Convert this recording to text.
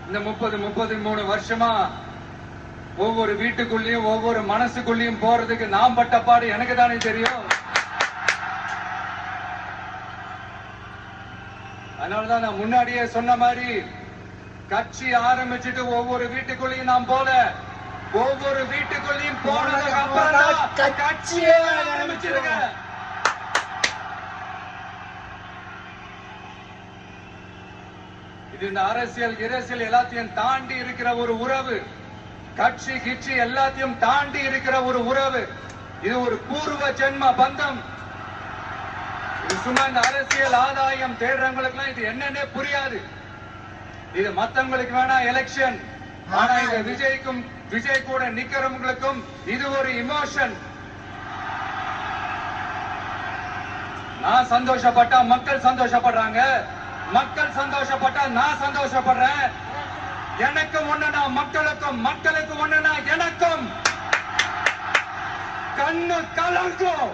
இந்த 33 வருஷமா ஒவ்வொரு வீட்டுக்குள்ளேயும் ஒவ்வொரு மனசுக்குள்ளேயும் போறதுக்கு நான் பட்ட பாடு எனக்கு தானே தெரியும். அதனாலதான் நான் முன்னாடியே சொன்ன மாதிரி கட்சி ஆரம்பிச்சுட்டு ஒவ்வொரு வீட்டுக்குள்ளேயும் நான் போல, ஒவ்வொரு வீட்டுக்குள்ளேயும் போனதுக்கு அப்புறம் கட்சியே ஆரம்பிச்சிருக்க. இது இந்த அரசியல் எல்லாத்தையும் தாண்டி இருக்கிற ஒரு உறவு. கட்சி கிட்சி எல்லாத்தையும் தாண்டி இருக்கிற ஒரு உறவு. இது ஒரு பூர்வ ஜென்ம பந்தம். இது சும்மா இந்த அரசியல் ஆதாயம் தேடுறவங்களுக்கு எல்லாம் இது என்னன்னே புரியாது. இது மத்தவங்களுக்கு வேணா எலெக்ஷன், ஆனா இந்த விஜய் கூட நிக்கிறவங்களுக்கும் இது ஒரு இமோஷன். நான் சந்தோஷப்பட்டா மக்கள் சந்தோஷப்படுறாங்க, மக்கள் சந்தோஷப்பட்டா நான் சந்தோஷப்படுறேன். எனக்கு ஒண்ணுனா மக்களுக்கும், மக்களுக்கு ஒண்ணுனா எனக்கும். கண்ணு கலங்கும்.